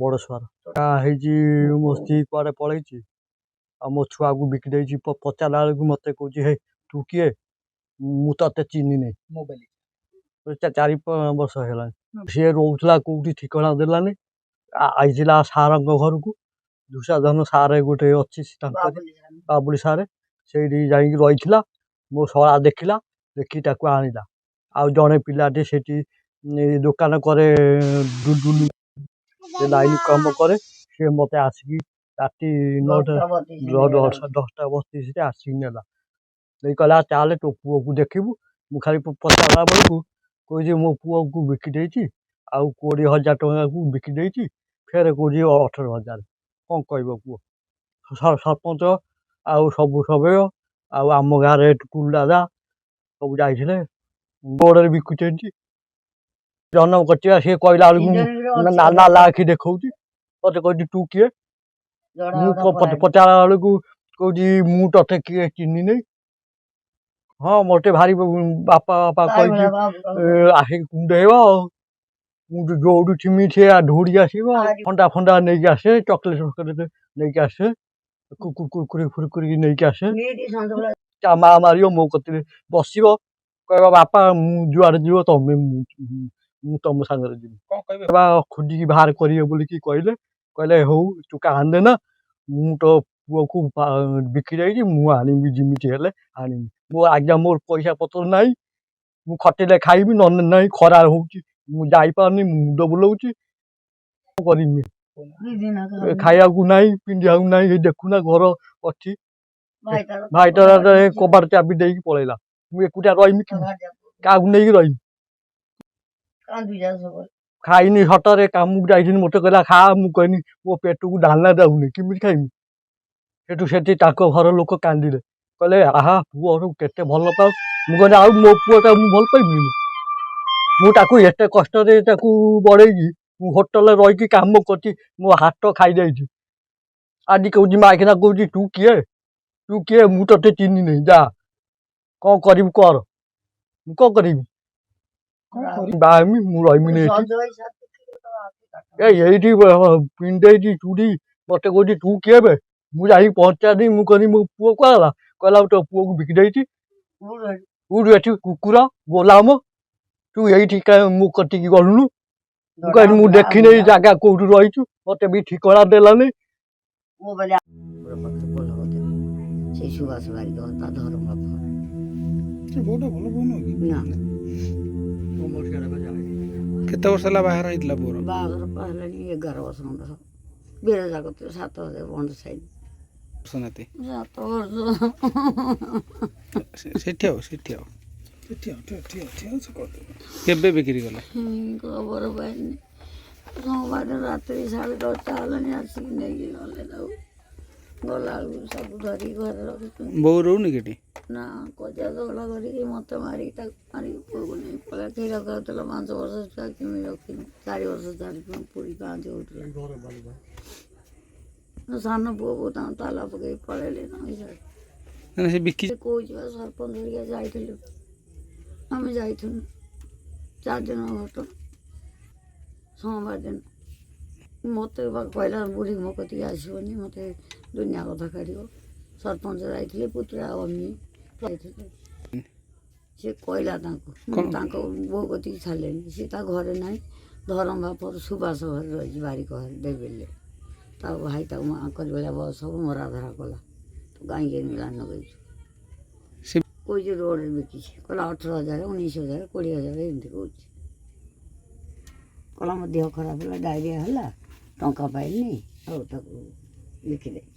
ବଡ଼ ଛୁଆର ହେଇଛି। ମୋ ସ୍ତ୍ରୀ କୁଆଡ଼େ ପଳେଇଛି ଆଉ ମୋ ଛୁଆକୁ ବିକି ଦେଇଛି। ପଚାରିଲା ବେଳକୁ ମୋତେ କହୁଛି ହେ ତୁ କିଏ, ମୁଁ ତତେ ଚିହ୍ନିନି। 4-5 ବର୍ଷ ହେଲାଣି। ସିଏ ରହୁଥିଲା କୋଉଠି ଠିକଣା ଦେଲାନି। ଆଇଥିଲା ସାରଙ୍କ ଘରକୁ, ଦୁଃଶାଧନ ସାରେ ଗୋଟେ ଅଛି ତାଙ୍କରି, ବାବୁଲି ସାରେ। ସେଇଠି ଯାଇକି ରହିଥିଲା। ମୋ ଶଳା ଦେଖିଲା, ଦେଖି ତାକୁ ଆଣିଲା। ଆଉ ଜଣେ ପିଲାଟେ ସେଠି ଦୋକାନ କରେ, ଡୁଲୁ ଲାଇନ କାମ କରେ। ସିଏ ମତେ ଆସିକି ରାତି 10:32ରେ ଆସିକି ନେଲା। ନେଇ କହିଲା ଚାଲେ ତୋ ପୁଅକୁ ଦେଖିବୁ। ମୁଁ ଖାଲି ପଚାରିଲା ବେଳକୁ କହୁଛି ମୋ ପୁଅକୁ ବିକି ଦେଇଛି, ଆଉ 20,000 ଟଙ୍କାକୁ ବିକି ଦେଇଛି, ଫେରେ କହୁଛି 18,000। କ'ଣ କହିବ କୁହ? ସରପଞ୍ଚ ଆଉ ସବୁ ସଭ୍ୟ ଆଉ ଆମ ଗାଁରେ ଟୁକୁଲ ଦାଦା ସବୁ ଯାଇଥିଲେ। ବୋର୍ଡରେ ବିକୁଛନ୍ତି। ଜନ୍ମ କରିଥିବା ସିଏ କହିଲା ବେଳକୁ ନାଲା ଆଖି ଦେଖଉଛି। ମତେ କହୁଛି ତୁ କିଏ? ମୁଁ ପଚାରିଲା ବେଳକୁ କହୁଛି ମୁଁ ତତେ କିଏ ଚିହ୍ନିନି। ହଁ ମତେ ଭାରି ବାପା ବାପା କହିକି ଆଖି କୁଣ୍ଡେଇବ ଆଉ। ମୁଁ ଯୋଉଠୁ ଥିମି ସେ ଦୌଡ଼ି ଆସିବ। ଥଣ୍ଡା ନେଇକି ଆସେ, ଚକୋଲେଟ ନେଇକି ଆସେ, କୁରକୁରି ଫୁରକୁରି ନେଇକି ଆସେ। ମା ମାରିବ, ମୋ କତିରେ ବସିବ, କହିବ ବାପା ମୁଁ ଯୁଆଡେ ଯିବ ତମେ ମୁଁ ତମ ସାଙ୍ଗରେ ଯିବି। ଖୋଜିକି ବାହାର କରିବେ ବୋଲିକି କହିଲେ ହଉ ତୁ କାନ୍ଦେ ନା, ମୁଁ ତୋ ପୁଅକୁ ବିକି ଯାଇଛି, ମୁଁ ଆଣିବି, ଯେମିତି ହେଲେ ଆଣିବି। ମୋର ପଇସା ପତ୍ର ନାହିଁ। ମୁଁ ଖଟିଲେ ଖାଇବି, ନହେଲେ ନାହିଁ। ଖରା ହଉଛି, ମୁଁ ଯାଇପାରୁନି, ମୁଣ୍ଡ ବୁଲଉଛି। କ'ଣ କରିବି? ଖାଇବାକୁ ନାହିଁ, ପିନ୍ଧିବାକୁ ନାହିଁ। ଏଇ ଦେଖୁନା ଘର ଅଛି। ଭାଇଟାର କବାଟ ଚାବି ଦେଇକି ପଳେଇଲା। ମୁଁ ଏକୁଟିଆ ରହିବି, କାହାକୁ ନେଇକି ରହିବି? ଖାଇନି ସତରେ, କାମକୁ ଯାଇଥିଲି, ମତେ କହିଲା ଖା। ମୁଁ କହିନି ମୋ ପେଟକୁ ଦାନା ଯାଉନି, କେମିତି ଖାଇବି? ସେଠି ତାଙ୍କ ଘର ଲୋକ କାନ୍ଦିଲେ, କହିଲେ ଆହା ପୁଅ କେତେ ଭଲ ପାଉ। ମୁଁ କହିଲି ଆଉ ମୋ ପୁଅଟା ମୁଁ ଭଲ ପାଇବିନି? ମୁଁ ତାକୁ ଏତେ କଷ୍ଟରେ ତାକୁ ବଢେଇକି, ମୁଁ ହୋଟେଲରେ ରହିକି କାମ କରୁଛି, ମୋ ହାତ ଖାଇଯାଇଛି। ଆଜି କହୁଛି ମାଇକିନା କହୁଛି ତୁ କିଏ? ମୁଁ ତତେ ଚିହ୍ନିନି, ଯା କ'ଣ କରିବୁ କର। ମୁଁ କ'ଣ କରିବି? ବାହା ହେମି, ମୁଁ ରହିବିନି ଏଇଠି। ଏଇଠି ପିନ୍ଧେଇଛି ଚୁଡ଼ି। ମତେ କହୁଛି ତୁ କିଏ ବେ? ମୁଁ ଯାଇକି ପହଞ୍ଚାଦି। ମୁଁ କହିଲି ମୋ ପୁଅ କୁଆ ହେଲା? କହିଲା ତୋ ପୁଅକୁ ବିକି ଦେଇଛି। କୋଉଠୁ? ଏଠି କୁକୁର ଗୋଲାମ। ତୁ ଏଇଠି ମୁଁ କଟିକି ଗଲୁନୁ। ମୁଁ କହିଲି ମୁଁ ଦେଖିନି ଏଇ ଜାଗା କୋଉଠି ରହିଛୁ, ମତେ ବି ଠିକଣା ଦେଲାନି। ସେଇ ସୁବାସ ବାରିକ ତା ଧର୍ମ କେତେ ବର୍ଷ ହେଲା ବାହାଘର ହେଇଥିଲା ପୁଅର? ବାହାଘର ହେଲାଣି 11 ବର୍ଷ ଖଣ୍ଡେ ହବ। ବିରଜା କତିରେ 7,000 ବଣ୍ଡ ସାଇଡ୍। 7 ବର୍ଷ। କେବେ ବିକ୍ରି କଲେ? ଖବର ପାଇନି। ସୋମବାର ରାତ୍ରି 10:30 ହେଲାଣି, ଆସିକି ନେଇକି ଗଲେ। ତାକୁ ଗଲାବେଳକୁ ସବୁ ଧରିକି ଘରେ ରଖିଛନ୍ତି। ବୋଉ ରହୁନି କେଠି? ନା, କଜା ଦୋହଲା କରିକି ମତେ ମାରିକି ତାକୁ ମାରିକି ପୁଅକୁ ନେଇ ପଳେଇ। କ୍ଷୀର ଖାଉଥିଲା 5 ବର୍ଷ ଛୁଆ, କେମିତି ରଖିନି। 4 ବର୍ଷ 4.5 ହଉଥିଲା। ସାନ ପୁଅକୁ ତାଙ୍କୁ ତାଲା ପକେଇକି ପଳେଇଲେ। ସେ ବିକି କହୁଛି ବା ସରପଞ୍ଚ ହେରିକା ଯାଇଥିଲୁ, ଆମେ ଯାଇଥିଲୁ 4 ଦିନ ଘଟଣା। ସୋମବାର ଦିନ ମୋତେ କହିଲା ବୁଢ଼ୀ ମୋ କତିକି ଆସିବନି, ମୋତେ ଦୁନିଆ କଥା କାଢ଼ିବ। ସରପଞ୍ଚ ଯାଇଥିଲେ, ପୁତୁରା ଅମି ଯାଇଥିଲେ। ସେ କହିଲା ତାଙ୍କୁ, ମୁଁ ତାଙ୍କ ବୋଉ କତିକି ଛାଡ଼ିଲେନି। ସେ ତା ଘରେ ନାହିଁ, ଧରମ ବାପର ସୁବାସ ଘରେ ରହିଛି, ବାରିକ ଘରେ ଦେବେଲେ। ତା ଭାଇ ତାକୁ ଆଙ୍କରି ଭଳିଆ ବୟସ ସବୁ ମରାଧରା କଲା। ତୁ କାହିଁକି ମିଳା ନଗେଇଛୁ? କହୁଛି ରୋଡ଼ରେ ବିକିଛି। କହିଲା 18,000, 19,000, 20,000 ଏମିତି କହୁଛି। କହିଲା ମୋ ଦେହ ଖରାପ ହେଲା, ଡାଇରିଆ ହେଲା, ଟଙ୍କା ପାଇଲିନି, ଆଉ ତାକୁ ବିକିଦେଲି।